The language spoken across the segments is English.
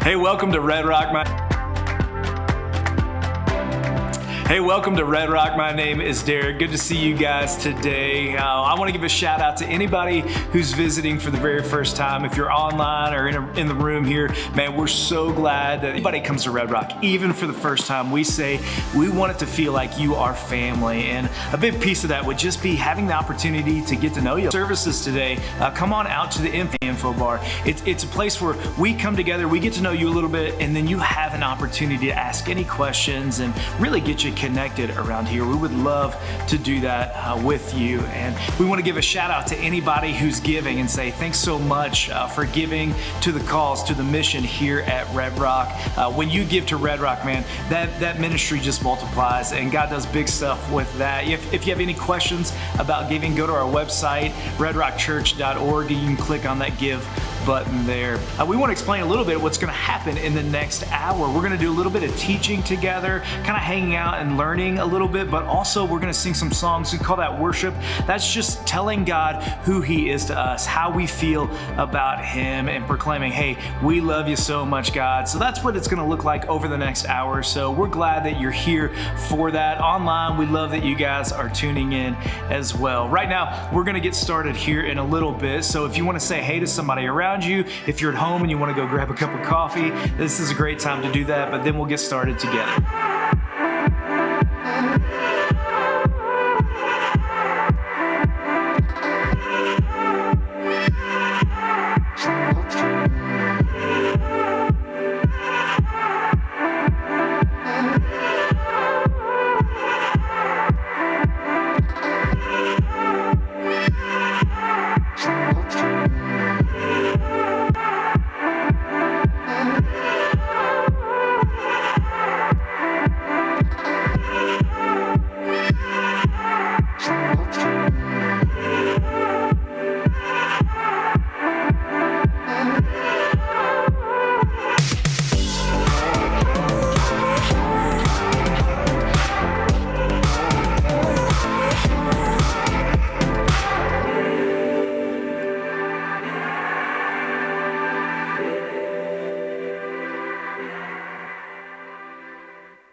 Hey, welcome to Red Rock. Welcome to Red Rock. My name is Derek. Good to see you guys today. I want to give a shout out to anybody who's visiting for the very first time. If you're online or in the room here, man, we're so glad that anybody comes to Red Rock, even for the first time. We say we want it to feel like you are family, and a big piece of that would just be having the opportunity to get to know you. Services today, come on out to the info bar. It's a place where we come together, we get to know you a little bit, and then you have an opportunity to ask any questions and really get you connected around here. We would love to do that with you, and we want to give a shout out to anybody who's giving and say thanks so much for giving to the cause, to the mission here at Red Rock. When you give to Red Rock, man, that ministry just multiplies, and God does big stuff with that. If you have any questions about giving, go to our website, redrockchurch.org, and you can click on that give button there. We want to explain a little bit what's going to happen in the next hour. We're going to do a little bit of teaching together, kind of hanging out and learning a little bit, but also we're going to sing some songs. We call that worship. That's just telling God who He is to us, how we feel about Him, and proclaiming, hey, we love you so much, God. So that's what it's going to look like over the next hour. So we're glad that you're here for that. Online, we love that you guys are tuning in as well. Right now, we're going to get started here in a little bit. So if you want to say hey to somebody around you, if you're at home and you want to go grab a cup of coffee, this is a great time to do that, but then we'll get started together.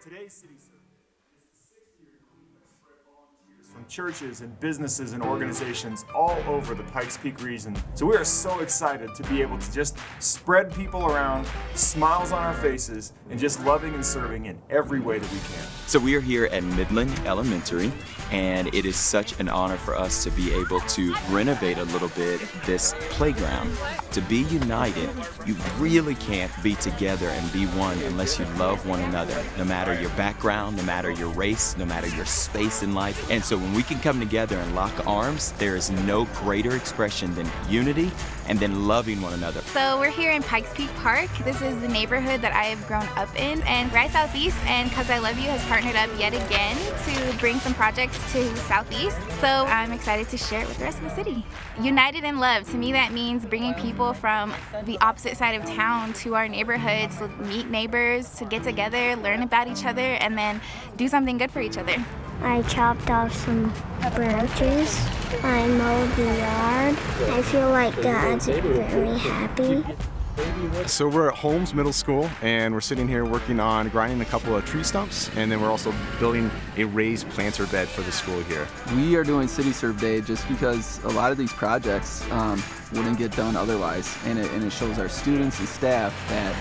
Today's City Serve is the 6th year we spread volunteers from churches and businesses and organizations all over the Pikes Peak region. So we are so excited to be able to just spread people around, smiles on our faces, and just loving and serving in every way that we can. So we are here at Midland Elementary, and it is such an honor for us to be able to renovate a little bit this playground. To be united, you really can't be together and be one unless you love one another, no matter your background, no matter your race, no matter your space in life. And so when we can come together and lock arms, there is no greater expression than unity and then loving one another. So we're here in Pikes Peak Park. This is the neighborhood that I have grown up in, and Rise Southeast and Cause I Love You has partnered up yet again to bring some projects to Southeast. So I'm excited to share it with the rest of the city. United in love, to me that means bringing people from the opposite side of town to our neighborhoods to meet neighbors, to get together, learn about each other, and then do something good for each other. I chopped off some branches. I mowed the yard. I feel like God's very happy. So we're at Holmes Middle School, and we're sitting here working on grinding a couple of tree stumps, and then we're also building a raised planter bed for the school here. We are doing City Serve Day just because a lot of these projects wouldn't get done otherwise, and it shows our students and staff that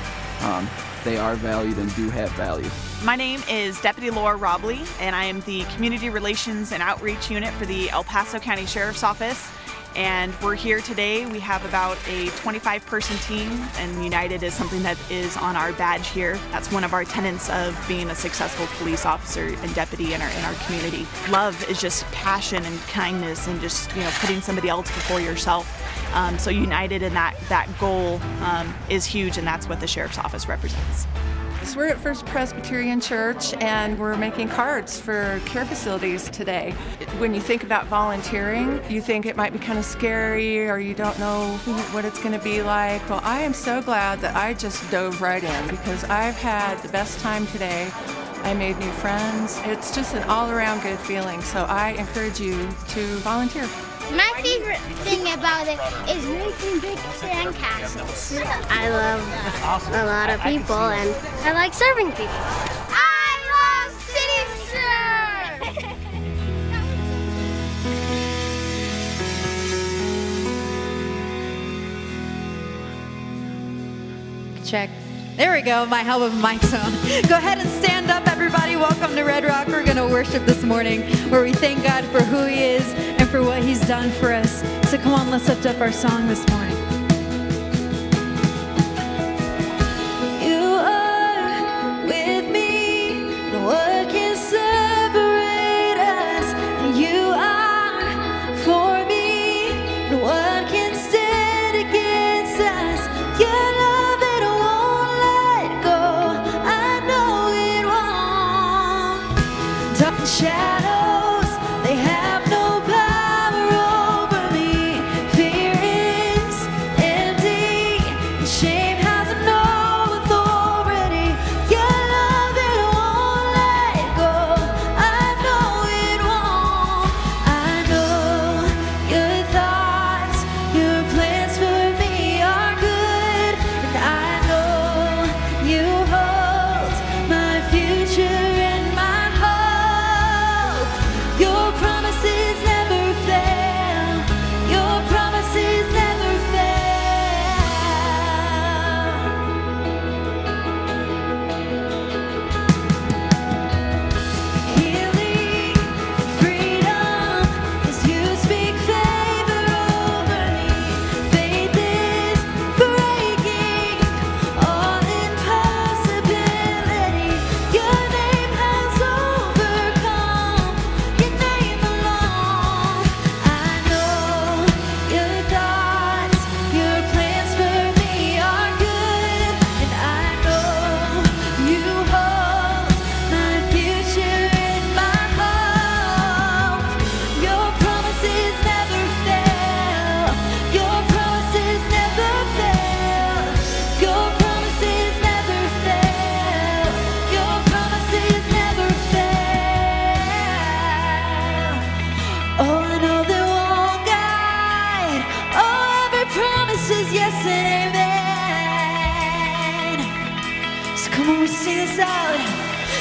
they are valued and do have value. My name is Deputy Laura Robley, and I am the Community Relations and Outreach Unit for the El Paso County Sheriff's Office. And we're here today. We have about a 25-person team, and United is something that is on our badge here. That's one of our tenets of being a successful police officer and deputy in our community. Love is just passion and kindness and just, putting somebody else before yourself. So United in that goal is huge, and that's what the Sheriff's Office represents. So we're at First Presbyterian Church, and we're making cards for care facilities today. When you think about volunteering, you think it might be kind of scary or you don't know what it's going to be like. Well, I am so glad that I just dove right in because I've had the best time today. I made new friends. It's just an all-around good feeling, so I encourage you to volunteer. My favorite thing about it is making big sandcastles. I love a lot of people and I like serving people. I love City Serve! Check. There we go, my help of mic's on. Go ahead and stand up, everybody. Welcome to Red Rock. We're going to worship this morning where we thank God for who he is and for what he's done for us. So come on, let's lift up our song this morning. You are with me, and what can separate us? And you are for me, and what can stand against us? Your love, it won't let go. I know it won't. Dark shadows, they have no power over me. Fear is empty, and shame has no authority. Your love, it won't let go. I know it won't. I know your thoughts, your plans for me are good, and I know you hold my future and my hope. Your promises never fail. Your promises never fail. Healing, freedom, as you speak favor over me. Faith is breaking all impossibility. Your name has overcome. Your name alone. I know your thoughts, your plans for me are good, and I know you hold my future in my hope. Your promises never fail. Your promises never fail. Your promises never fail. Your promises never fail. Oh, I know they won't guide. Oh, every promise is yes and amen. So come on, we sing this out.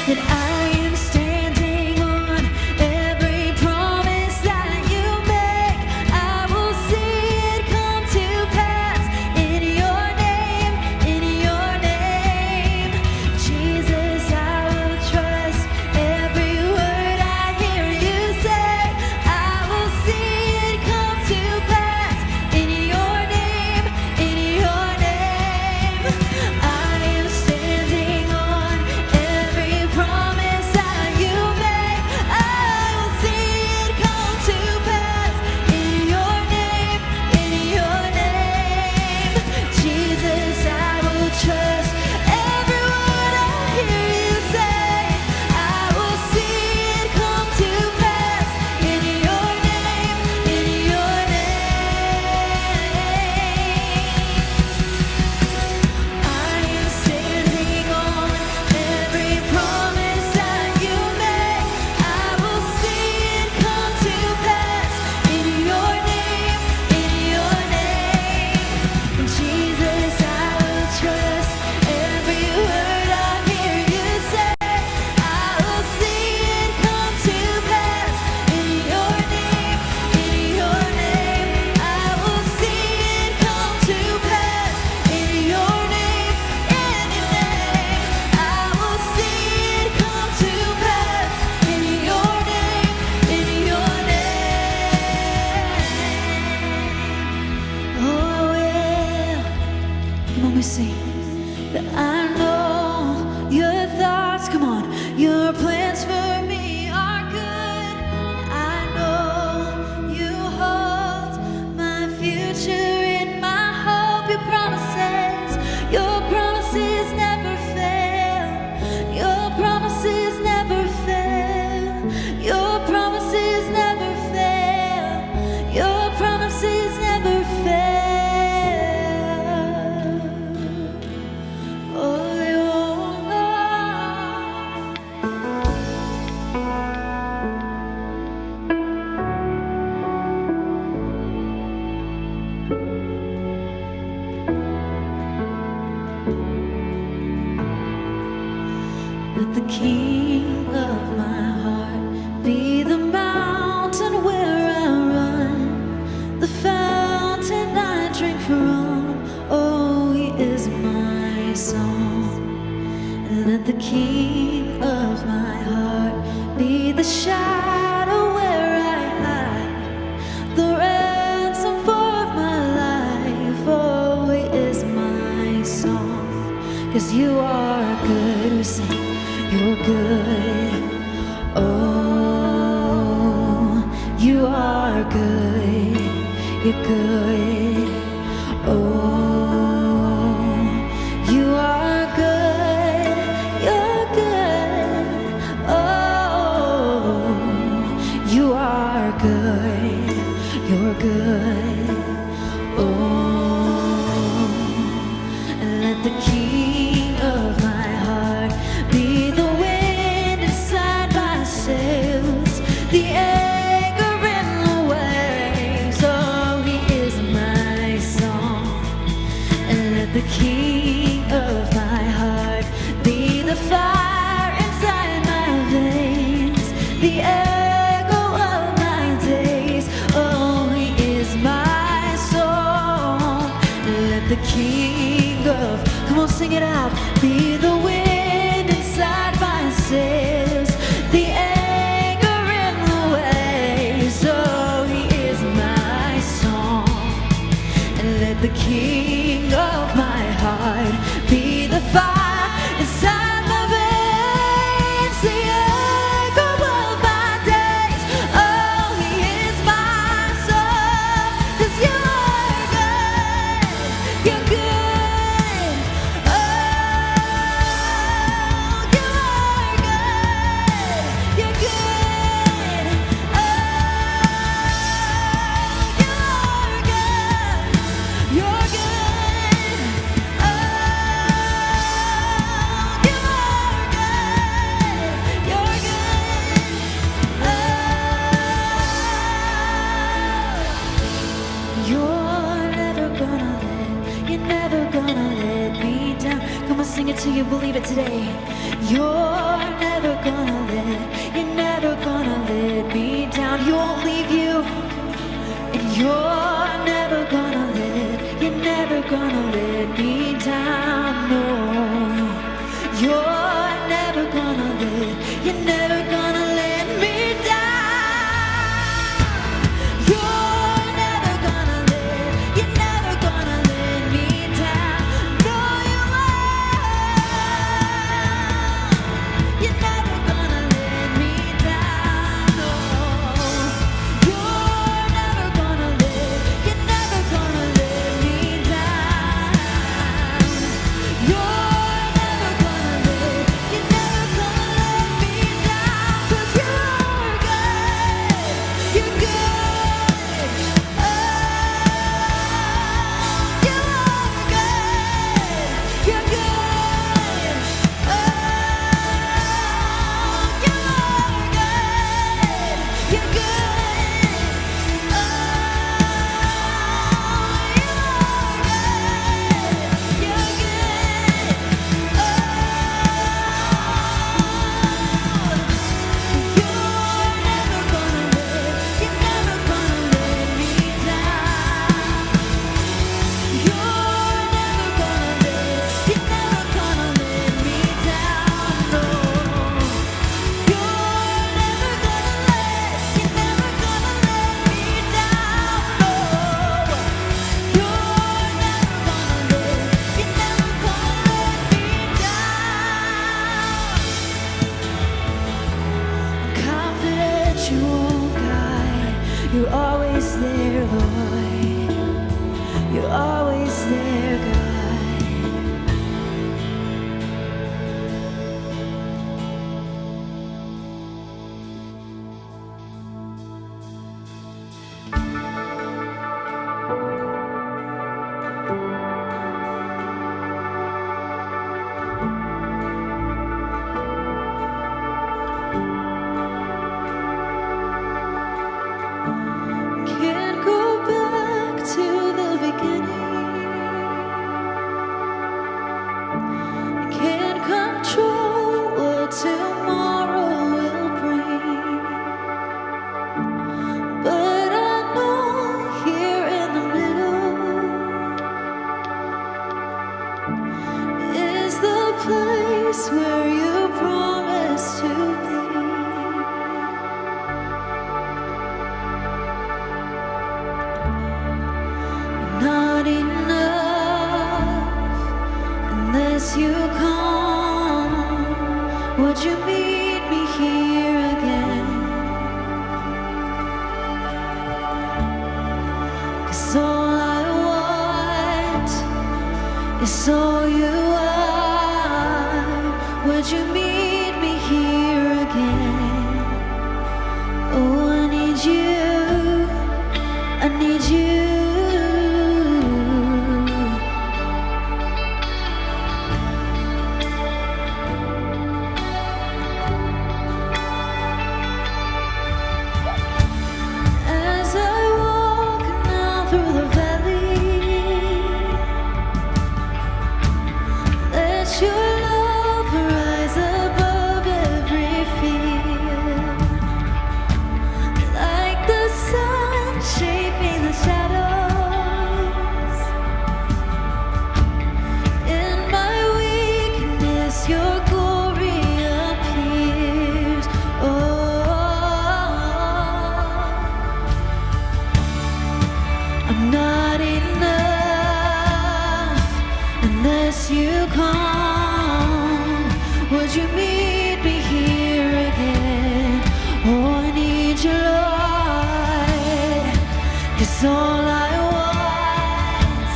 That I am standing on every promise that you make. I will see it come to pass in your name, in your name. Jesus, I will trust every word I hear you say. I will see it come to pass in your name, in your name. I am standing on every promise that you make. I will see it come to pass in your name, in your name. Jesus, I will trust every word I hear you say. I will see it come to pass in your name, in your name. I am standing on every promise that you make. I will see it come to pass in your name, in your name. Jesus, I will trust every word I hear you say. I will see it come to pass in your name, in your name. I will see it come to pass in your name, in your name. I will see it come to pass in your name, in your name. Oh, yeah. Come on, we sing. That I know your thoughts, come on, your plans for me are good. I know you hold my future in my hope. Your promises never fail. Your promises never fail. Your promises never fail. Your promises never fail. Oh, Let the king of my heart be the mountain where I run, the fountain I drink from. Oh, he is my song. And let the king of my heart be the shadow where I hide, the ransom for my life. Oh, he is my song. 'Cause you are good, we sing, you're good. Oh, you are good, you're good. Oh, you are good, you're good. Oh, you are good, you're good. Oh, and let the king of my heart be the wind inside my sails, the anchor in the waves. Oh, he is my song. And let the king of my heart be the fire inside my veins, the echo of my days. Oh, he is my song. And let the king of, come on, sing it out, be the wind inside my sails, the anchor in the waves. Oh, he is my song. And let the king of my heart be the fire inside my veins, the echo of my days. Oh, he is my song. 'Cause you are good, you're good. Oh, you are good, you're good. Oh, you are good, you're good. Oh, you are good, you're good. Oh, you're never gonna let me down. Come on, sing it till you believe it today. You're never gonna let me down. He won't leave you. And you're never gonna let me down, no. You're never gonna let me down. You're never gonna let me down. No, you won't. You're never gonna let me down, no. You're never gonna let me down. place where you promised to be. Not enough unless you come. Would you meet me here again? 'Cause all I want is all you are. Would you meet me here again? Oh, I need you. I need you. As I walk now through the valley, let your love rise above every fear, like the sun shaping the shadows. In my weakness, your glory appears. Oh, I'm not enough unless you come. Would you meet me here again? Oh, I need you, Lord. 'Cause all I want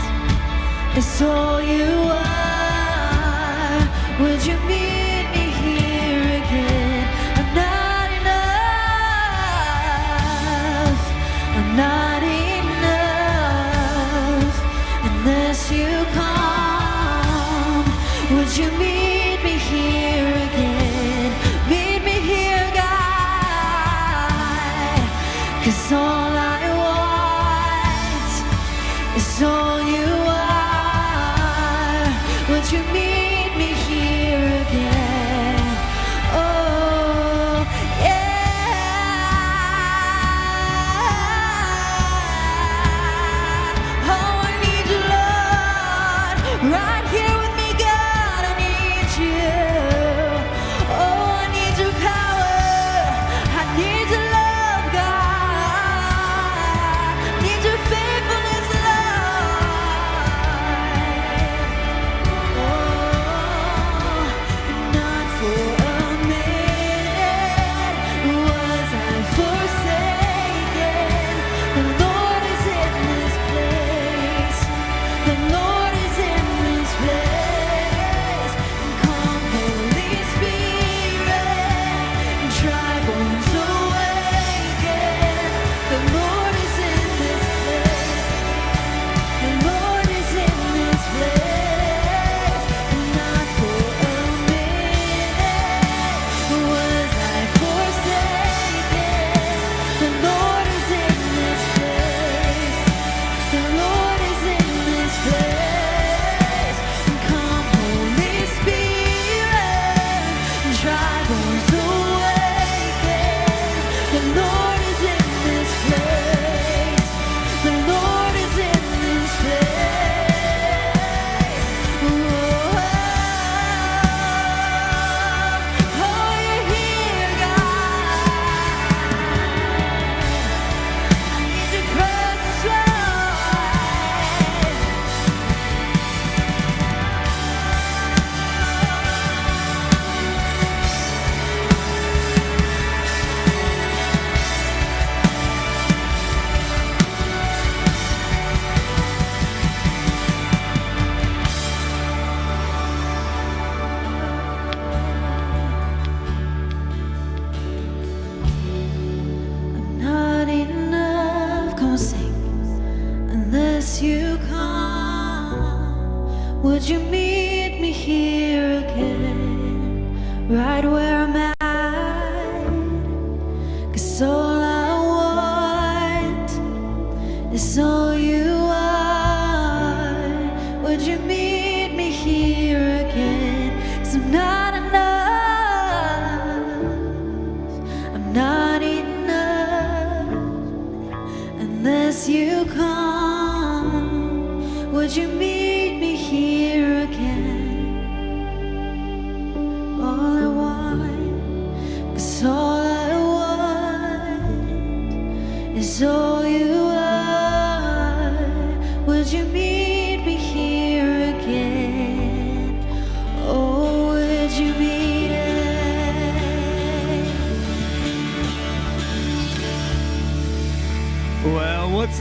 is all you are. Would you meet me here again? I'm not enough. I'm not enough unless you come. Would you meet me here again? Meet me here, God. 'Cause all I want is all you are. Would you meet me here again? Oh, yeah. Oh, I need you, Lord. Right here with me, God. I need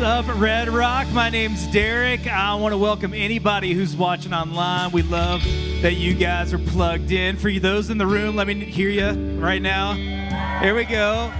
up, Red Rock? My name's Derek. I want to welcome anybody who's watching online. We love that you guys are plugged in. For you, those in the room, let me hear you right now. There we go.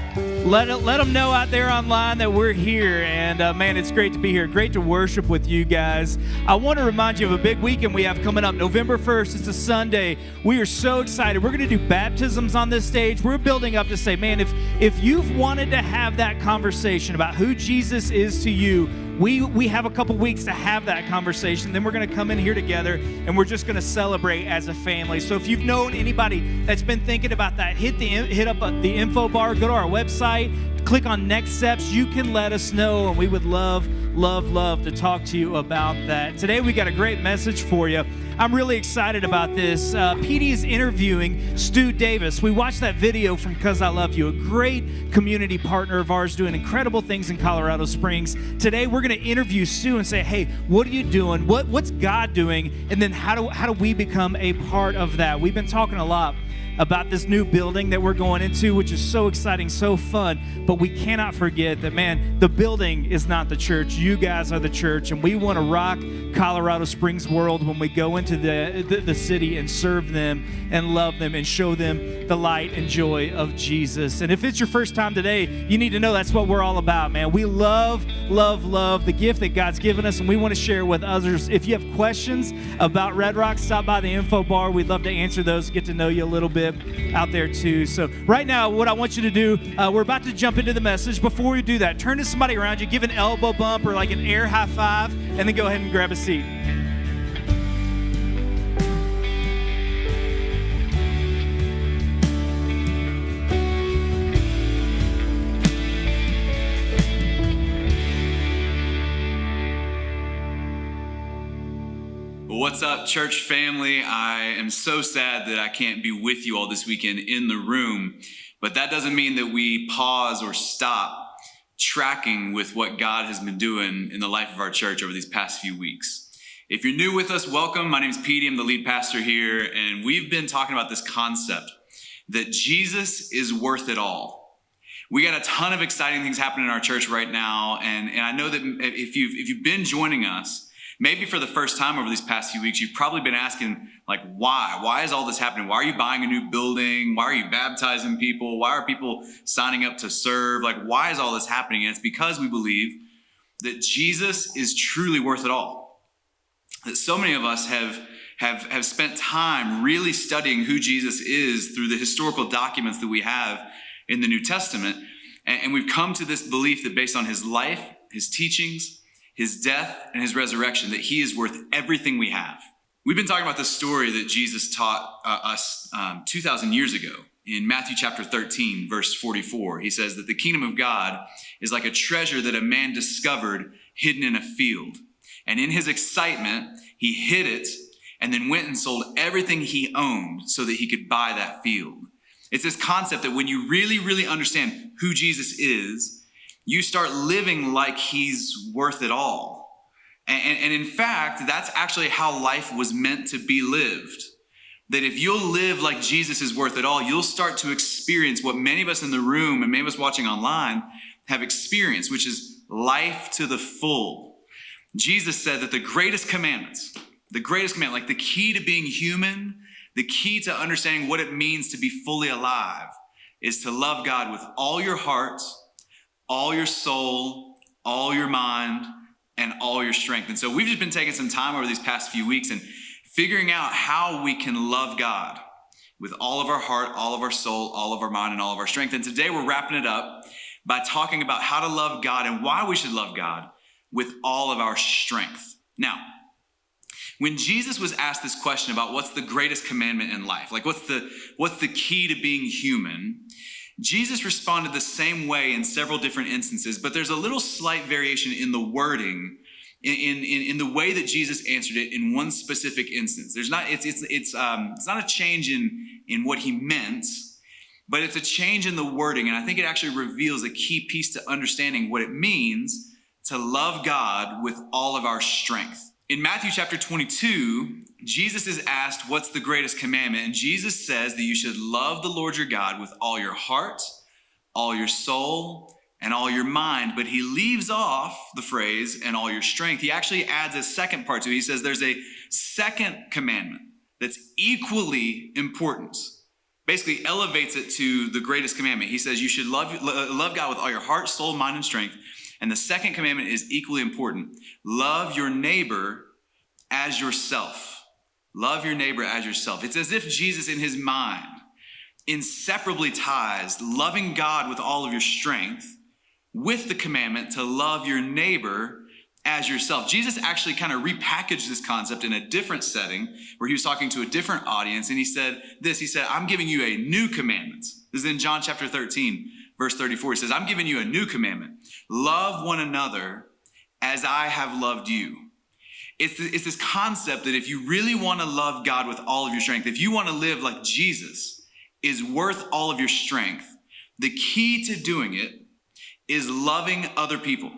Let them know out there online that we're here. And man, it's great to be here. Great to worship with you guys. I want to remind you of a big weekend we have coming up. November 1st, it's a Sunday. We are so excited. We're going to do baptisms on this stage. We're building up to say, man, if you've wanted to have that conversation about who Jesus is to you, we have a couple weeks to have that conversation. Then we're going to come in here together and we're just going to celebrate as a family. So if you've known anybody that's been thinking about that, hit up the info bar, go to our website, click on next steps. You can let us know, and we would love to talk to you about that. Today we got a great message for you. I'm really excited about this. PD is interviewing Stu Davis. We watched that video from Cause I Love You, a great community partner of ours doing incredible things in Colorado Springs. Today we're going to interview Stu and say, hey, what are you doing? What's God doing? And then how do we become a part of that? We've been talking a lot about this new building that we're going into, which is so exciting, so fun, but we cannot forget that, man, the building is not the church. You guys are the church, and we want to rock Colorado Springs world when we go into the city and serve them and love them and show them the light and joy of Jesus. And if it's your first time today, you need to know that's what we're all about, man. We love the gift that God's given us, and we want to share it with others. If you have questions about Red Rock, stop by the info bar. We'd love to answer those, get to know you a little bit out there too. So right now, what I want you to do, we're about to jump into the message. Before we do that, turn to somebody around you, give an elbow bump or like an air high five, and then go ahead and grab a seat. What's up, church family? I am so sad that I can't be with you all this weekend in the room, but that doesn't mean that we pause or stop tracking with what God has been doing in the life of our church over these past few weeks. If you're new with us, welcome. My name is Petey. I'm the lead pastor here, and we've been talking about this concept that Jesus is worth it all. We got a ton of exciting things happening in our church right now, and I know that if you've been joining us, maybe for the first time over these past few weeks, you've probably been asking, like, why? Why is all this happening? Why are you buying a new building? Why are you baptizing people? Why are people signing up to serve? Like, why is all this happening? And it's because we believe that Jesus is truly worth it all. That so many of us have spent time really studying who Jesus is through the historical documents that we have in the New Testament. And we've come to this belief that based on his life, his teachings, his death, and his resurrection, that he is worth everything we have. We've been talking about the story that Jesus taught us 2,000 years ago. In Matthew chapter 13, verse 44, he says that the kingdom of God is like a treasure that a man discovered hidden in a field. And in his excitement, he hid it and then went and sold everything he owned so that he could buy that field. It's this concept that when you really, really understand who Jesus is, you start living like he's worth it all. And in fact, that's actually how life was meant to be lived. That if you'll live like Jesus is worth it all, you'll start to experience what many of us in the room and many of us watching online have experienced, which is life to the full. Jesus said that the greatest commandment, like the key to being human, the key to understanding what it means to be fully alive, is to love God with all your heart, all your soul, all your mind, and all your strength. And so we've just been taking some time over these past few weeks and figuring out how we can love God with all of our heart, all of our soul, all of our mind, and all of our strength. And today we're wrapping it up by talking about how to love God and why we should love God with all of our strength. Now, when Jesus was asked this question about what's the greatest commandment in life, like what's the key to being human, Jesus responded the same way in several different instances, but there's a little slight variation in the wording, in the way that Jesus answered it in one specific instance. It's not a change in what he meant, but it's a change in the wording, and I think it actually reveals a key piece to understanding what it means to love God with all of our strength. In Matthew chapter 22, Jesus is asked, what's the greatest commandment? And Jesus says that you should love the Lord your God with all your heart, all your soul, and all your mind, but he leaves off the phrase and all your strength. He actually adds a second part to it. He says there's a second commandment that's equally important. Basically elevates it to the greatest commandment. He says you should love God with all your heart, soul, mind, and strength. And the second commandment is equally important. Love your neighbor as yourself. Love your neighbor as yourself. It's as if Jesus in his mind inseparably ties loving God with all of your strength with the commandment to love your neighbor as yourself. Jesus actually kind of repackaged this concept in a different setting where he was talking to a different audience. And he said, I'm giving you a new commandment. This is in John chapter 13, verse 34. He says, I'm giving you a new commandment. Love one another as I have loved you. It's this concept that if you really want to love God with all of your strength, if you want to live like Jesus is worth all of your strength, the key to doing it is loving other people,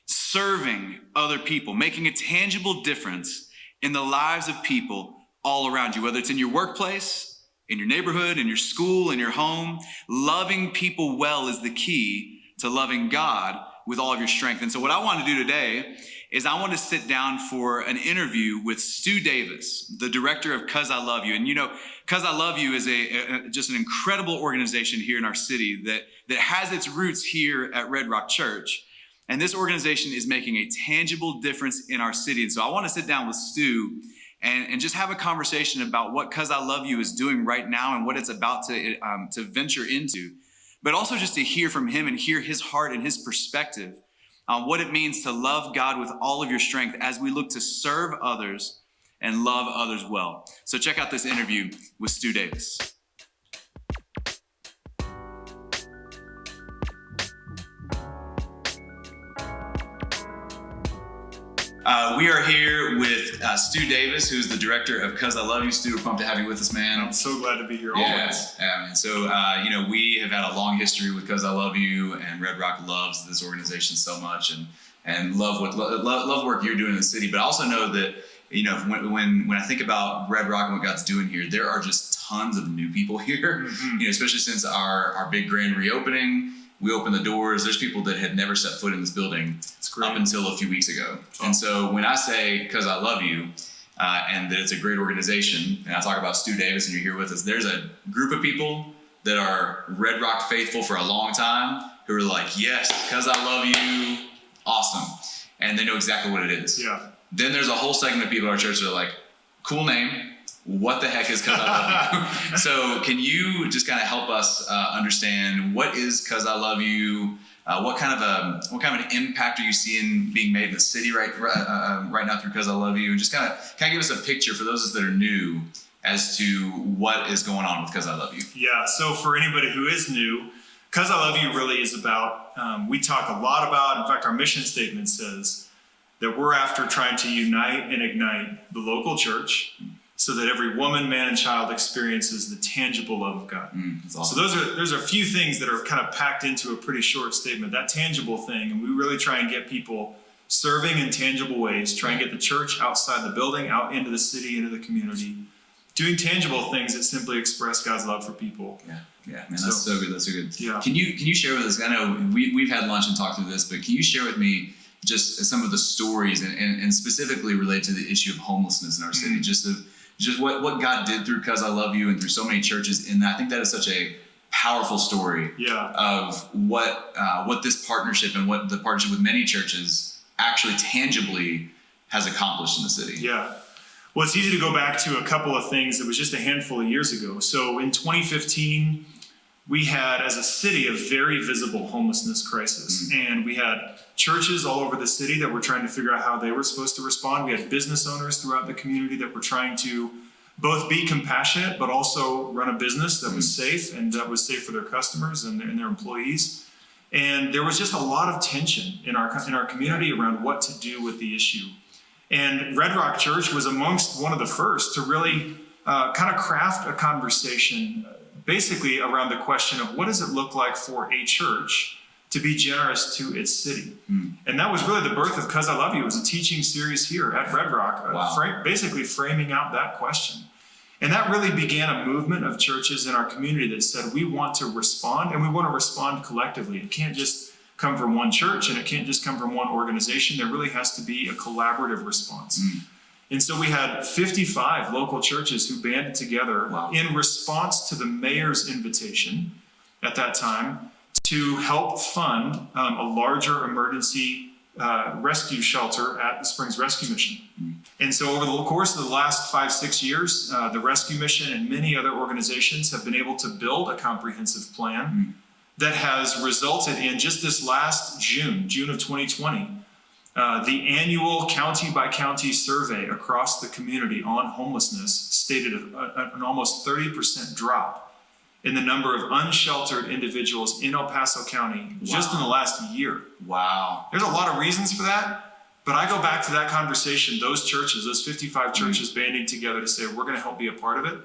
serving other people, making a tangible difference in the lives of people all around you, whether it's in your workplace, in your neighborhood, in your school, in your home. Loving people well is the key to loving God with all of your strength. And so what I want to do today is I want to sit down for an interview with Stu Davis, the director of 'Cause I Love You. And you know, 'Cause I Love You is just an incredible organization here in our city that has its roots here at Red Rock Church. And this organization is making a tangible difference in our city. And so I want to sit down with Stu and just have a conversation about what 'Cause I Love You is doing right now and what it's about to venture into. But also just to hear from him and hear his heart and his perspective on what it means to love God with all of your strength as we look to serve others and love others well. So check out this interview with Stu Davis. We are here with Stu Davis, who's the director of 'Cause I Love You. Stu, we're pumped to have you with us, man. I'm so glad to be here always. Yeah, man. So, we have had a long history with 'Cause I Love You, and Red Rock loves this organization so much, and love the work you're doing in the city. But I also know that, when I think about Red Rock and what God's doing here, there are just tons of new people here. Mm-hmm. Especially since our big grand reopening. We opened the doors. There's people that had never set foot in this building up until a few weeks ago. Oh. And so when I say 'Cause I Love You, and that it's a great organization, and I talk about Stu Davis and you're here with us, there's a group of people that are Red Rock faithful for a long time who are like, yes, 'Cause I love you, awesome. And they know exactly what it is. Yeah. Then there's a whole segment of people in our church that are like, cool name. What the heck is 'Cause I Love You? So can you just kind of help us understand what is 'Cause I Love You? What kind of an impact are you seeing being made in the city right now through 'Cause I Love You? And just kind of give us a picture for those of us that are new as to what is going on with 'Cause I Love You. Yeah, so for anybody who is new, 'Cause I Love You really is about, we talk a lot about, in fact, our mission statement says that we're after trying to unite and ignite the local church so that every woman, man, and child experiences the tangible love of God. That's awesome. So there's a few things that are kind of packed into a pretty short statement. That tangible thing, and we really try and get people serving in tangible ways, try and get the church outside the building, out into the city, into the community, doing tangible things that simply express God's love for people. Yeah, man, that's so good. That's so good. Yeah. Can you share with us? I know we've had lunch and talked through this, but can you share with me just some of the stories and specifically related to the issue of homelessness in our city, just what God did through 'Cause I Love You and through so many churches in that. I think that is such a powerful story of what this partnership and what the partnership with many churches actually tangibly has accomplished in the city. Yeah. Well, it's easy to go back to a couple of things that was just a handful of years ago. So in 2015, we had, as a city, a very visible homelessness crisis. And we had churches all over the city that were trying to figure out how they were supposed to respond. We had business owners throughout the community that were trying to both be compassionate, but also run a business that was safe and that was safe for their customers and their employees. And there was just a lot of tension in our community around what to do with the issue. And Red Rock Church was amongst one of the first to really kind of craft a conversation basically around the question of what does it look like for a church to be generous to its city. And that was really the birth of 'Cause I Love You. It was a teaching series here at Red Rock, basically framing out that question. And that really began a movement of churches in our community that said we want to respond, and we want to respond collectively. It can't just come from one church and it can't just come from one organization. There really has to be a collaborative response. And so we had 55 local churches who banded together in response to the mayor's invitation at that time to help fund a larger emergency rescue shelter at the Springs Rescue Mission. And so over the course of the last 5-6 years, the Rescue Mission and many other organizations have been able to build a comprehensive plan that has resulted in just this last June of 2020, the annual county by county survey across the community on homelessness stated an almost 30% drop in the number of unsheltered individuals in El Paso County just in the last year. Wow. There's a lot of reasons for that, but I go back to that conversation, those churches, those 55 churches banding together to say, we're going to help be a part of it.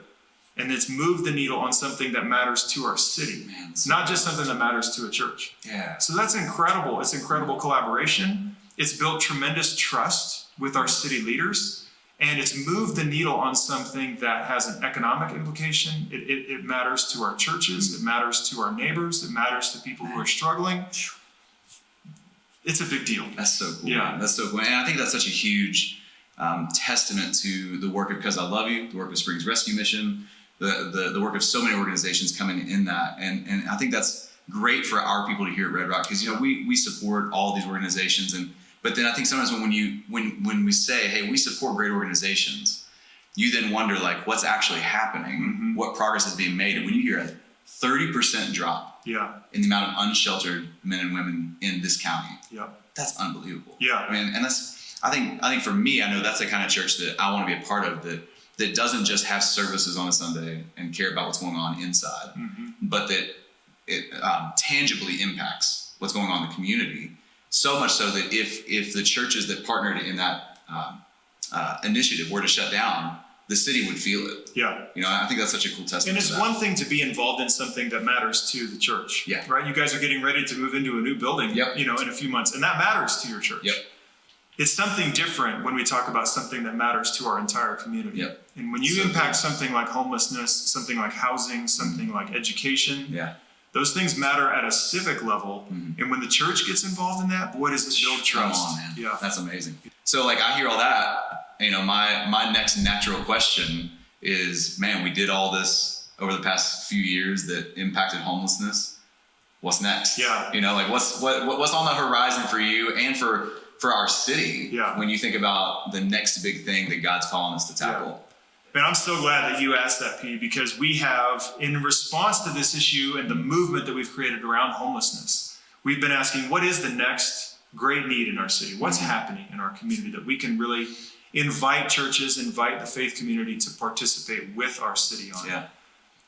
And it's moved the needle on something that matters to our city, not just something that matters to a church. Yeah. So that's incredible. It's incredible collaboration. It's built tremendous trust with our city leaders. And it's moved the needle on something that has an economic implication. It matters to our churches. It matters to our neighbors. It matters to people who are struggling. It's a big deal. That's so cool. Yeah. That's so cool. And I think that's such a huge testament to the work of Because I Love You, the work of Springs Rescue Mission, the work of so many organizations coming in that. And I think that's great for our people to hear at Red Rock, because, you know, we support all these organizations, but then I think sometimes when we say, hey, we support great organizations, you then wonder, like, what's actually happening, what progress is being made. And when you hear a 30% drop in the amount of unsheltered men and women in this county, that's unbelievable. I mean, and I think for me, I know that's the kind of church that I want to be a part of, that doesn't just have services on a Sunday and care about what's going on inside, but that it tangibly impacts what's going on in the community. So much so that if the churches that partnered in that initiative were to shut down, the city would feel it. Yeah. You know, I think that's such a cool testament. And it's one thing to be involved in something that matters to the church. Yeah. Right? You guys are getting ready to move into a new building, you know, in a few months, and that matters to your church. Yep. It's something different when we talk about something that matters to our entire community. Yep. And when you impact something like homelessness, something like housing, something like education, those things matter at a civic level. And when the church gets involved in that, boy, does it build trust. Come on, man. Yeah. That's amazing. So, like, I hear all that, you know, my next natural question is, man, we did all this over the past few years that impacted homelessness. What's next? Yeah. You know, like, what's on the horizon for you and for our city when you think about the next big thing that God's calling us to tackle? Man, I'm so glad that you asked that, P, because we have, in response to this issue and the movement that we've created around homelessness, we've been asking, what is the next great need in our city? What's happening in our community that we can really invite churches, invite the faith community to participate with our city on? Yeah.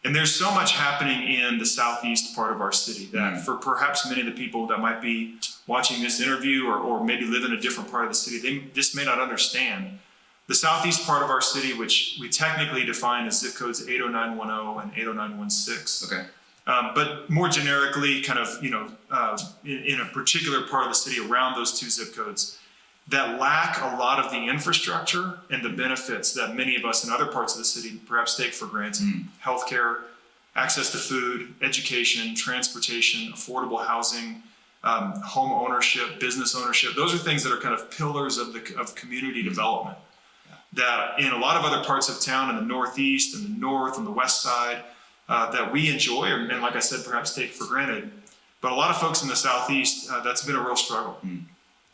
And there's so much happening in the southeast part of our city that for perhaps many of the people that might be watching this interview or maybe live in a different part of the city, they just may not understand. The southeast part of our city, which we technically define as zip codes 80910 and 80916. Okay. But more generically, kind of, you know, in a particular part of the city around those two zip codes that lack a lot of the infrastructure and the benefits that many of us in other parts of the city perhaps take for granted. Healthcare, access to food, education, transportation, affordable housing, home ownership, business ownership. Those are things that are kind of pillars of community development that in a lot of other parts of town in the Northeast and the North and the West Side that we enjoy and, like I said, perhaps take for granted. But a lot of folks in the Southeast, that's been a real struggle.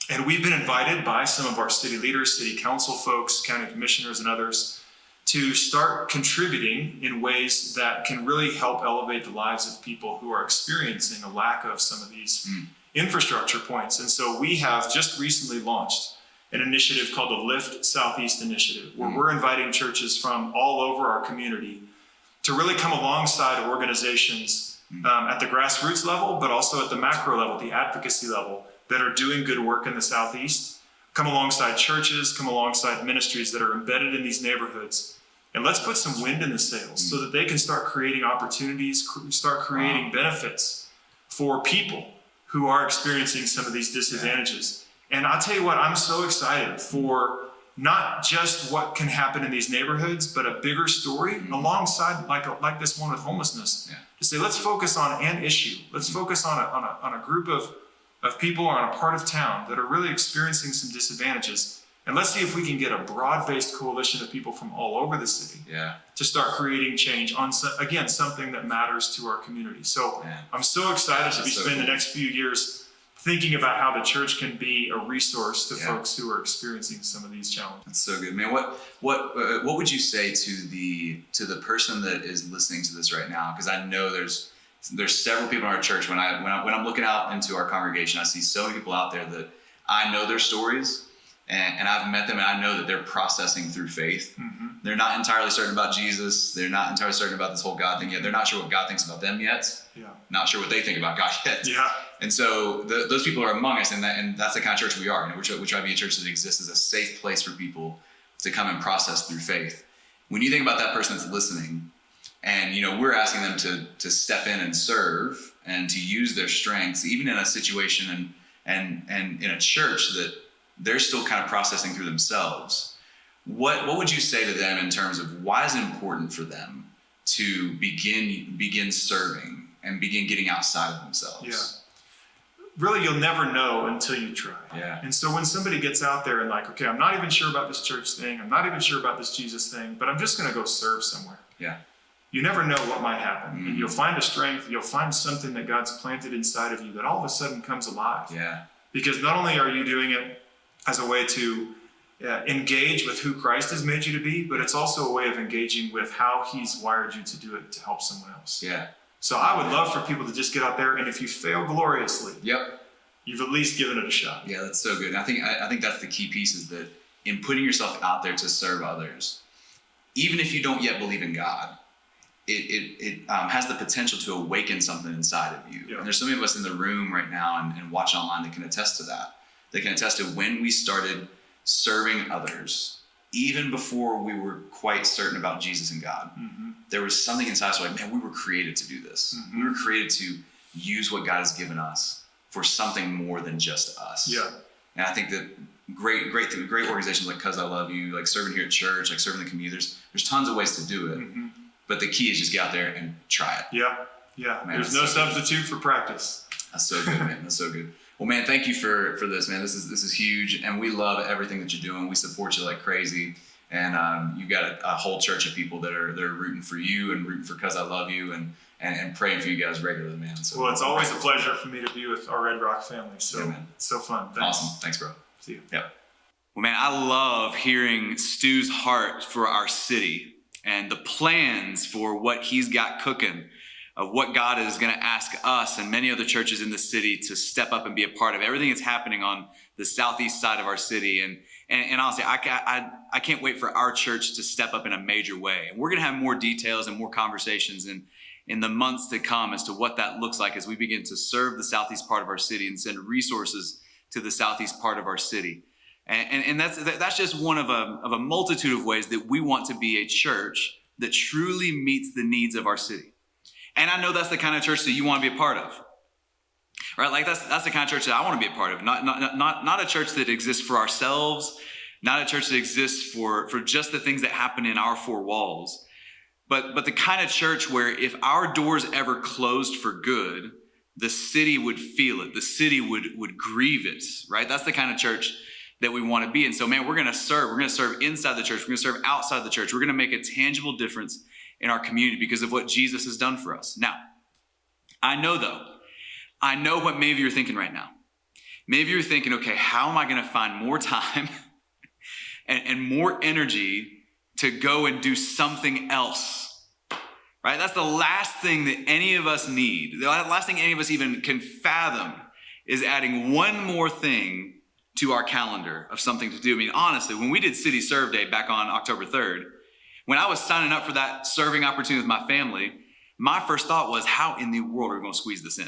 And we've been invited by some of our city leaders, city council folks, county commissioners, and others to start contributing in ways that can really help elevate the lives of people who are experiencing a lack of some of these infrastructure points. And so we have just recently launched an initiative called the Lift Southeast Initiative, where we're inviting churches from all over our community to really come alongside organizations at the grassroots level, but also at the macro level, the advocacy level, that are doing good work in the Southeast, come alongside churches, come alongside ministries that are embedded in these neighborhoods. And let's put some wind in the sails so that they can start creating opportunities, start creating benefits for people who are experiencing some of these disadvantages. And I'll tell you what, I'm so excited for not just what can happen in these neighborhoods, but a bigger story alongside like this one with homelessness. To say, let's focus on an issue. Let's focus on a group of of people who are on a part of town that are really experiencing some disadvantages. And let's see if we can get a broad-based coalition of people from all over the city to start creating change on, again, something that matters to our community. So I'm so excited to be spending the next few years thinking about how the church can be a resource to folks who are experiencing some of these challenges. That's so good, man. What would you say to the person that is listening to this right now? Because I know there's several people in our church. When I'm looking out into our congregation, I see so many people out there that I know their stories. And I've met them, and I know that they're processing through faith. Mm-hmm. They're not entirely certain about Jesus. They're not entirely certain about this whole God thing yet. They're not sure what God thinks about them yet. Yeah. Not sure what they think about God yet. Yeah. And so those people are among us, and that's the kind of church we are. We try to be a church that exists as a safe place for people to come and process through faith. When you think about that person that's listening, and we're asking them to step in and serve and to use their strengths, even in a situation and in a church that they're still kind of processing through themselves. What would you say to them in terms of why is it important for them to begin serving and begin getting outside of themselves? Yeah. Really, you'll never know until you try. Yeah. And so when somebody gets out there and like, okay, I'm not even sure about this church thing, I'm not even sure about this Jesus thing, but I'm just going to go serve somewhere. Yeah. You never know what might happen. Mm-hmm. And you'll find a strength, you'll find something that God's planted inside of you that all of a sudden comes alive. Yeah. Because not only are you doing it as a way to engage with who Christ has made you to be, but it's also a way of engaging with how he's wired you to do it to help someone else. Yeah. So I would love for people to just get out there, and if you fail gloriously, you've at least given it a shot. Yeah, that's so good. And I think that's the key piece, is that in putting yourself out there to serve others, even if you don't yet believe in God, it has the potential to awaken something inside of you. Yeah. And there's so many of us in the room right now and watching online that can attest to that. They can attest to when we started serving others, even before we were quite certain about Jesus and God. Mm-hmm. There was something inside us like, man, we were created to do this. Mm-hmm. We were created to use what God has given us for something more than just us. Yeah. And I think that great organizations like Cuz I Love You, like serving here at church, like serving the community, there's tons of ways to do it. Mm-hmm. But the key is just get out there and try it. Yeah. Yeah. Man, there's no substitute for practice. That's so good, man. That's so good. Well, man, thank you for this, man. This is huge, and we love everything that you're doing. We support you like crazy, and you've got a whole church of people that are rooting for you and rooting for Cuz I Love You and praying for you guys regularly, man. So, well, it's always a pleasure for me to be with our Red Rock family. So, yeah, it's so fun. Thanks. Awesome. Thanks, bro. See you. Yep. Well, man, I love hearing Stu's heart for our city and the plans for what he's got cooking, of what God is going to ask us and many other churches in the city to step up and be a part of. Everything that's happening on the southeast side of our city. And honestly, I can't wait for our church to step up in a major way. And we're going to have more details and more conversations in the months to come as to what that looks like as we begin to serve the southeast part of our city and send resources to the southeast part of our city. And that's just one of a multitude of ways that we want to be a church that truly meets the needs of our city. And I know that's the kind of church that you want to be a part of, right? Like that's the kind of church that I want to be a part of. Not a church that exists for ourselves, not a church that exists for just the things that happen in our four walls, but the kind of church where if our doors ever closed for good, the city would feel it. The city would grieve it, right? That's the kind of church that we want to be. And so, man, we're going to serve. We're going to serve inside the church. We're going to serve outside the church. We're going to make a tangible difference in our community because of what Jesus has done for us. Now, I know what many of you are thinking right now. Many of you are thinking, okay, how am I going to find more time and more energy to go and do something else? Right? That's the last thing that any of us need. The last thing any of us even can fathom is adding one more thing to our calendar of something to do. I mean, honestly, when we did City Serve Day back on October 3rd, when I was signing up for that serving opportunity with my family, my first thought was, how in the world are we going to squeeze this in?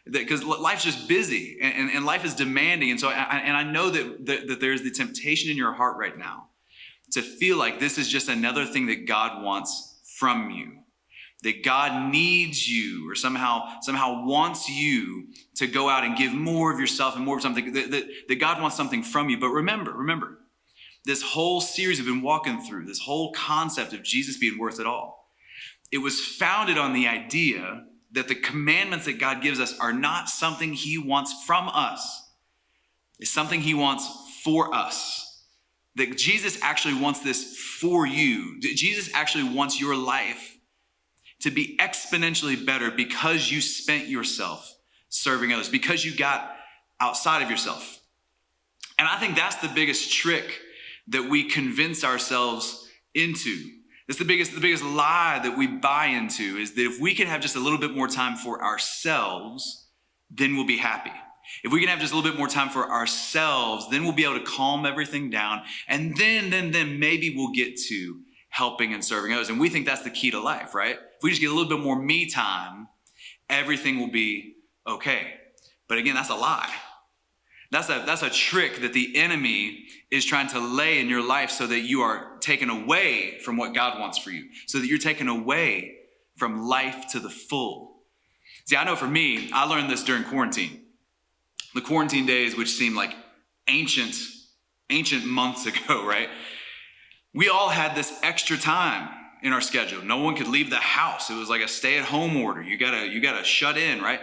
Because life's just busy and life is demanding. And so I know that there's the temptation in your heart right now to feel like this is just another thing that God wants from you, that God needs you or somehow wants you to go out and give more of yourself and more of something, that God wants something from you. But remember, this whole series we've been walking through, this whole concept of Jesus being worth it all, it was founded on the idea that the commandments that God gives us are not something he wants from us. It's something he wants for us. That Jesus actually wants this for you. Jesus actually wants your life to be exponentially better because you spent yourself serving others, because you got outside of yourself. And I think that's the biggest trick that we convince ourselves into. It's the biggest lie that we buy into, is that if we can have just a little bit more time for ourselves, then we'll be happy. If we can have just a little bit more time for ourselves, then we'll be able to calm everything down. And then maybe we'll get to helping and serving others. And we think that's the key to life, right? If we just get a little bit more me time, everything will be okay. But again, that's a lie. That's a trick that the enemy is trying to lay in your life so that you are taken away from what God wants for you, so that you're taken away from life to the full. See, I know for me, I learned this during quarantine. The quarantine days, which seem like ancient months ago, right? We all had this extra time in our schedule. No one could leave the house. It was like a stay-at-home order. You gotta shut in, right?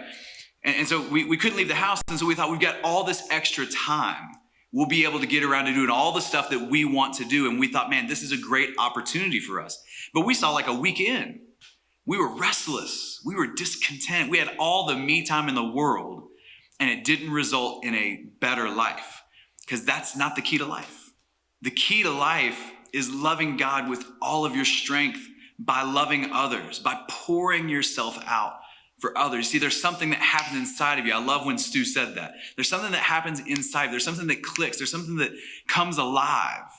And so we couldn't leave the house, and so we thought, we've got all this extra time. We'll be able to get around to doing all the stuff that we want to do. And we thought, man, this is a great opportunity for us. But we saw like a week in, we were restless. We were discontent. We had all the me time in the world, and it didn't result in a better life, because that's not the key to life. The key to life is loving God with all of your strength by loving others, by pouring yourself out for others. See, there's something that happens inside of you. I love when Stu said that. There's something that happens inside. There's something that clicks. There's something that comes alive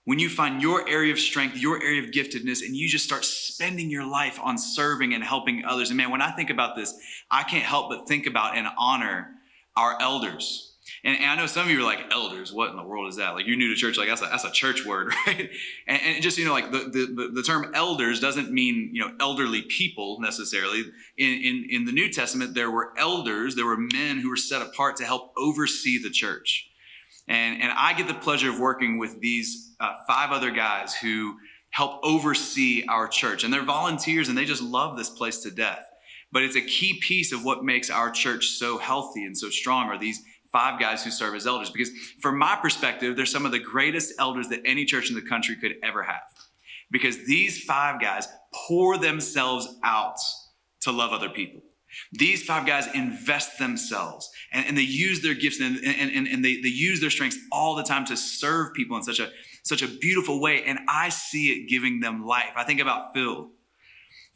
when you find your area of strength, your area of giftedness, and you just start spending your life on serving and helping others. And man, when I think about this, I can't help but think about and honor our elders. And I know some of you are like, elders, what in the world is that? Like, you're new to church, like that's a church word, right? And just, like the term elders doesn't mean, elderly people necessarily. In the New Testament, there were elders, there were men who were set apart to help oversee the church. And I get the pleasure of working with these 5 other guys who help oversee our church. And they're volunteers, and they just love this place to death. But it's a key piece of what makes our church so healthy and so strong, are these 5 guys who serve as elders. Because from my perspective, they're some of the greatest elders that any church in the country could ever have. Because these 5 guys pour themselves out to love other people. These 5 guys invest themselves, and they use their gifts and they use their strengths all the time to serve people in such a beautiful way. And I see it giving them life. I think about Phil.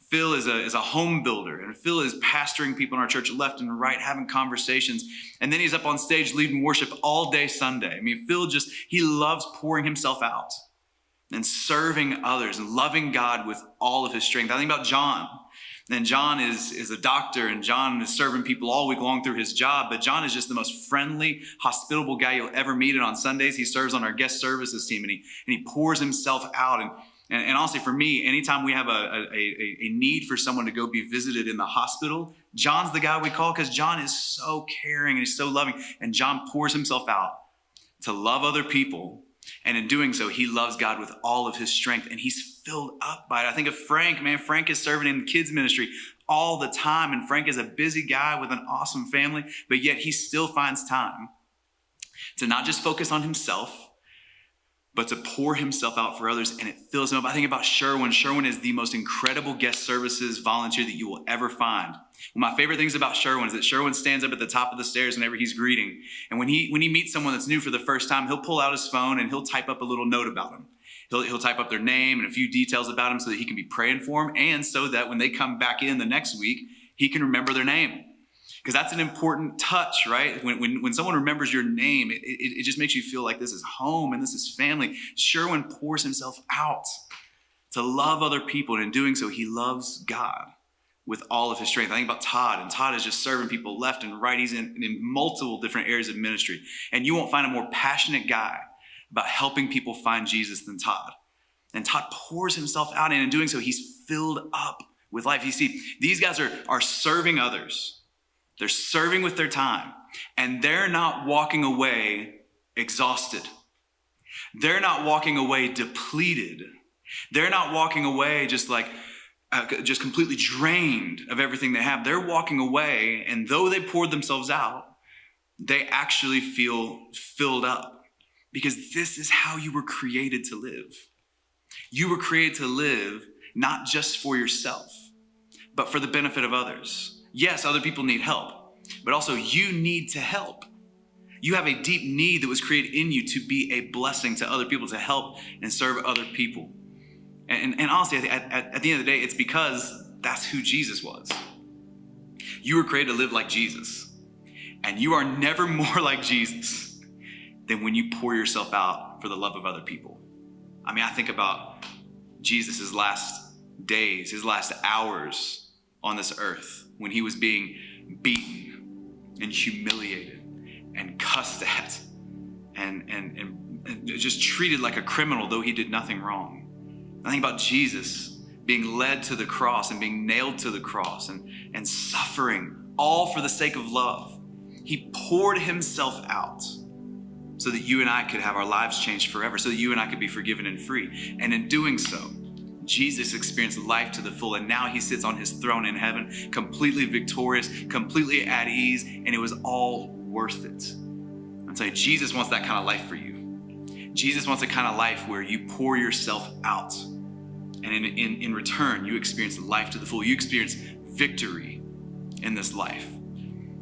Phil is a home builder, and Phil is pastoring people in our church left and right, having conversations. And then he's up on stage leading worship all day Sunday. I mean, Phil he loves pouring himself out and serving others and loving God with all of his strength. I think about John. And John is a doctor, and John is serving people all week long through his job. But John is just the most friendly, hospitable guy you'll ever meet. And on Sundays, he serves on our guest services team, and he pours himself out. And honestly, for me, anytime we have a need for someone to go be visited in the hospital, John's the guy we call, because John is so caring and he's so loving. And John pours himself out to love other people. And in doing so, he loves God with all of his strength, and he's filled up by it. I think of Frank, man. Frank is serving in the kids ministry all the time. And Frank is a busy guy with an awesome family, but yet he still finds time to not just focus on himself, but to pour himself out for others, and it fills him up. I think about Sherwin. Sherwin is the most incredible guest services volunteer that you will ever find. One of my favorite things about Sherwin is that Sherwin stands up at the top of the stairs whenever he's greeting. And when he meets someone that's new for the first time, he'll pull out his phone and he'll type up a little note about them. He'll type up their name and a few details about them so that he can be praying for them, and so that when they come back in the next week, he can remember their name. Because that's an important touch, right? When someone remembers your name, it just makes you feel like this is home and this is family. Sherwin pours himself out to love other people, and in doing so, he loves God with all of his strength. I think about Todd, and Todd is just serving people left and right. He's in multiple different areas of ministry. And you won't find a more passionate guy about helping people find Jesus than Todd. And Todd pours himself out, and in doing so, he's filled up with life. You see, these guys are serving others. They're serving with their time, and they're not walking away exhausted. They're not walking away depleted. They're not walking away just like, just completely drained of everything they have. They're walking away, and though they poured themselves out, they actually feel filled up, because this is how you were created to live. You were created to live not just for yourself, but for the benefit of others. Yes, other people need help, but also you need to help. You have a deep need that was created in you to be a blessing to other people, to help and serve other people. And honestly, at the end of the day, it's because that's who Jesus was. You were created to live like Jesus. And you are never more like Jesus than when you pour yourself out for the love of other people. I mean, I think about Jesus' last days, his last hours on this earth, when he was being beaten and humiliated and cussed at and just treated like a criminal, though he did nothing wrong. I think about Jesus being led to the cross and being nailed to the cross and suffering, all for the sake of love. He poured himself out so that you and I could have our lives changed forever, so that you and I could be forgiven and free. And in doing so, Jesus experienced life to the full, and now he sits on his throne in heaven, completely victorious, completely at ease, and it was all worth it. I'll tell you, Jesus wants that kind of life for you. Jesus wants a kind of life where you pour yourself out, and in return, you experience life to the full. You experience victory in this life.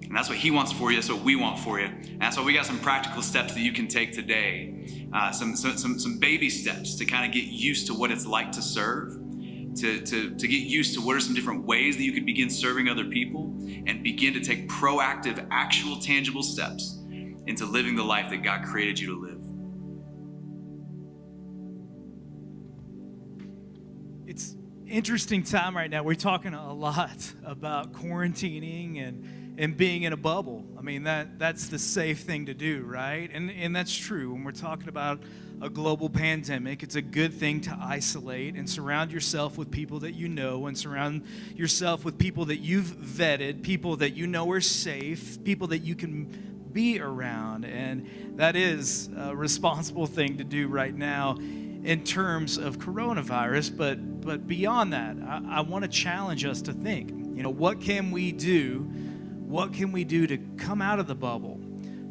And that's what he wants for you. That's what we want for you. And that's why we got some practical steps that you can take today. Some baby steps to kind of get used to what it's like to serve, to get used to what are some different ways that you could begin serving other people, and begin to take proactive, actual, tangible steps into living the life that God created you to live. It's interesting time right now. We're talking a lot about quarantining and being in a bubble. I mean, that's the safe thing to do, right? And that's true. When we're talking about a global pandemic, it's a good thing to isolate and surround yourself with people that you know, and surround yourself with people that you've vetted, people that you know are safe, people that you can be around. And that is a responsible thing to do right now in terms of coronavirus. But beyond that, I want to challenge us to think, what can we do? What can we do to come out of the bubble,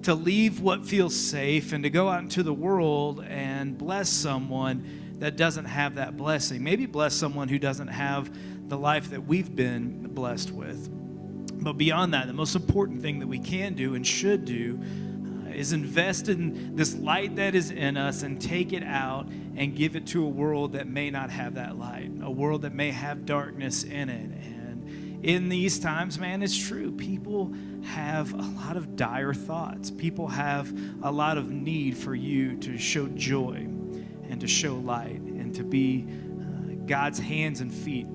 to leave what feels safe, and to go out into the world and bless someone that doesn't have that blessing? Maybe bless someone who doesn't have the life that we've been blessed with. But beyond that, the most important thing that we can do and should do is invest in this light that is in us and take it out and give it to a world that may not have that light, a world that may have darkness in it. In these times, man, it's true. People have a lot of dire thoughts. People have a lot of need for you to show joy and to show light and to be God's hands and feet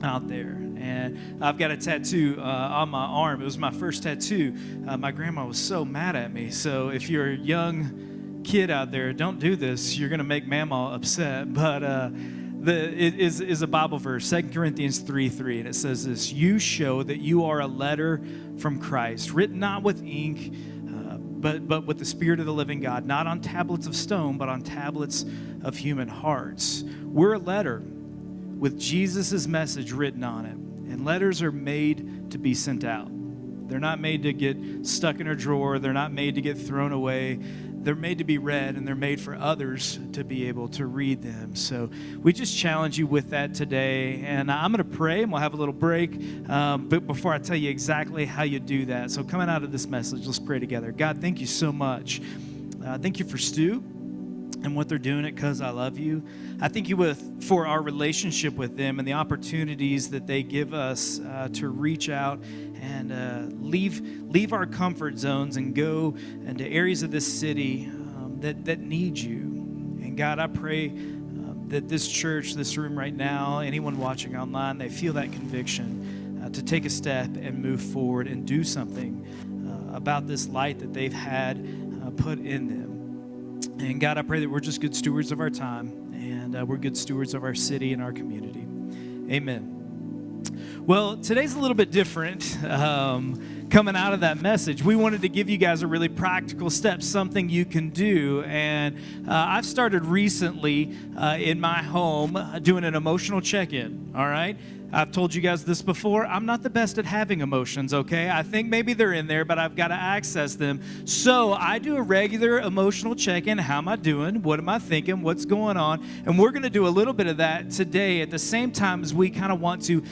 out there. And I've got a tattoo on my arm. It was my first tattoo. My grandma was so mad at me. So if you're a young kid out there, don't do this. You're going to make Mama upset. But it is a Bible verse, 2 Corinthians 3:3, and it says this: "You show that you are a letter from Christ, written not with ink, but with the Spirit of the living God, not on tablets of stone, but on tablets of human hearts." We're a letter with Jesus' message written on it, and letters are made to be sent out. They're not made to get stuck in a drawer. They're not made to get thrown away. They're made to be read, and they're made for others to be able to read them. So we just challenge you with that today. And I'm going to pray, and we'll have a little break. But before I tell you exactly how you do that, so coming out of this message, let's pray together. God, thank you so much. Thank you for Stu and what they're doing at Cuz I Love You. I thank you for our relationship with them and the opportunities that they give us to reach out and leave our comfort zones and go into areas of this city that need you. And God, I pray that this church, this room right now, anyone watching online, they feel that conviction to take a step and move forward and do something about this light that they've had put in them. And God, I pray that we're just good stewards of our time, and we're good stewards of our city and our community. Amen. Well, today's a little bit different. Coming out of that message, we wanted to give you guys a really practical step, something you can do. And I've started recently in my home doing an emotional check-in. all right? I've told you guys this before. I'm not the best at having emotions, okay? I think maybe they're in there, but I've got to access them. So I do a regular emotional check-in. How am I doing? What am I thinking? What's going on? And we're going to do a little bit of that today at the same time as we kind of want to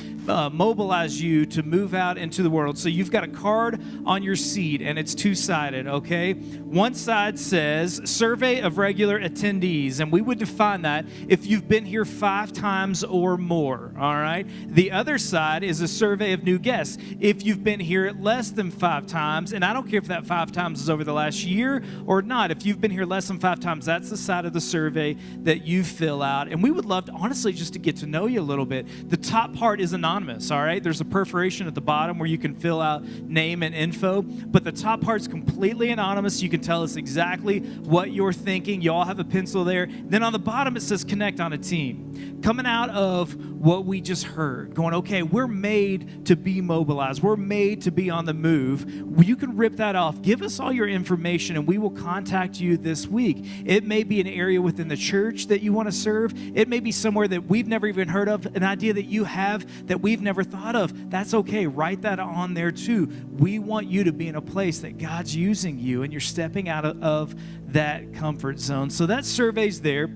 mobilize you to move out into the world. So you've got a card on your seat, and it's two-sided, okay? One side says, survey of regular attendees, and we would define that if you've been here 5 times or more, all right? The other side is a survey of new guests. If you've been here less than 5 times, and I don't care if that 5 times is over the last year or not, if you've been here less than 5 times, that's the side of the survey that you fill out. And we would love to, honestly, just to get to know you a little bit. The top part is anonymous, all right? There's a perforation at the bottom where you can fill out name and info, but the top part's completely anonymous. You can tell us exactly what you're thinking. You all have a pencil there. Then on the bottom, it says connect on a team. Coming out of what we just heard, going, okay, we're made to be mobilized. We're made to be on the move. You can rip that off. Give us all your information, and we will contact you this week. It may be an area within the church that you want to serve. It may be somewhere that we've never even heard of, an idea that you have that we've never thought of. That's okay. Write that on there too. We want you to be in a place that God's using you, and you're stepping out of that comfort zone. So that survey's there.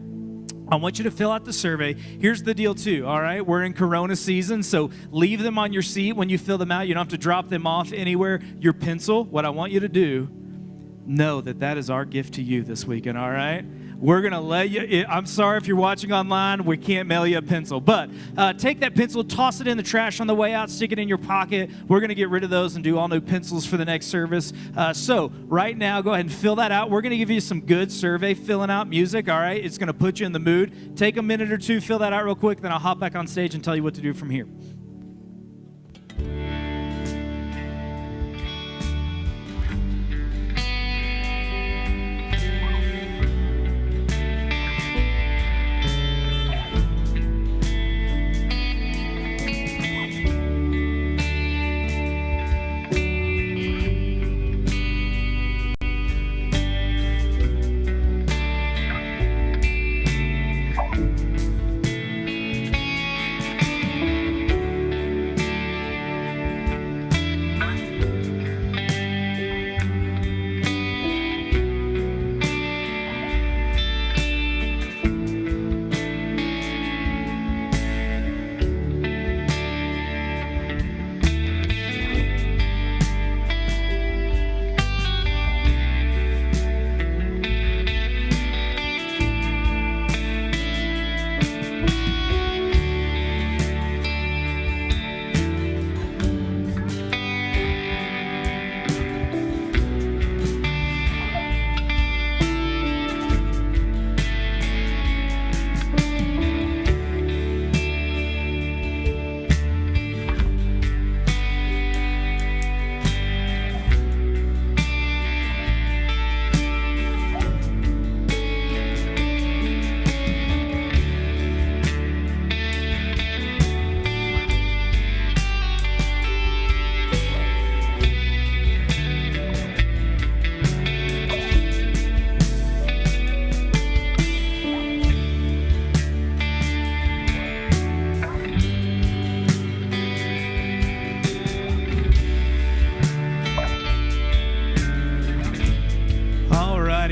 I want you to fill out the survey. Here's the deal too, all right? We're in Corona season, so leave them on your seat when you fill them out. You don't have to drop them off anywhere. Your pencil, what I want you to do, know that that is our gift to you this weekend, all right? We're going to let you, I'm sorry if you're watching online, we can't mail you a pencil, but take that pencil, toss it in the trash on the way out, stick it in your pocket. We're going to get rid of those and do all new pencils for the next service. So right now, go ahead and fill that out. We're going to give you some good survey filling out music, all right? It's going to put you in the mood. Take a minute or two, fill that out real quick, then I'll hop back on stage and tell you what to do from here.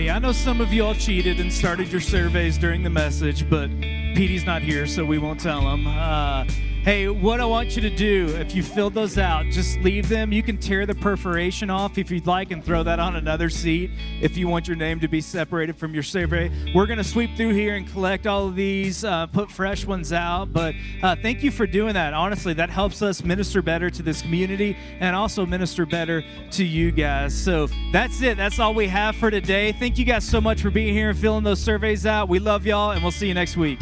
I know some of you all cheated and started your surveys during the message, but Petey's not here, so we won't tell him. Hey, what I want you to do, if you filled those out, just leave them. You can tear the perforation off if you'd like and throw that on another seat if you want your name to be separated from your survey. We're going to sweep through here and collect all of these, put fresh ones out. But thank you for doing that. Honestly, that helps us minister better to this community and also minister better to you guys. So that's it. That's all we have for today. Thank you guys so much for being here and filling those surveys out. We love y'all, and we'll see you next week.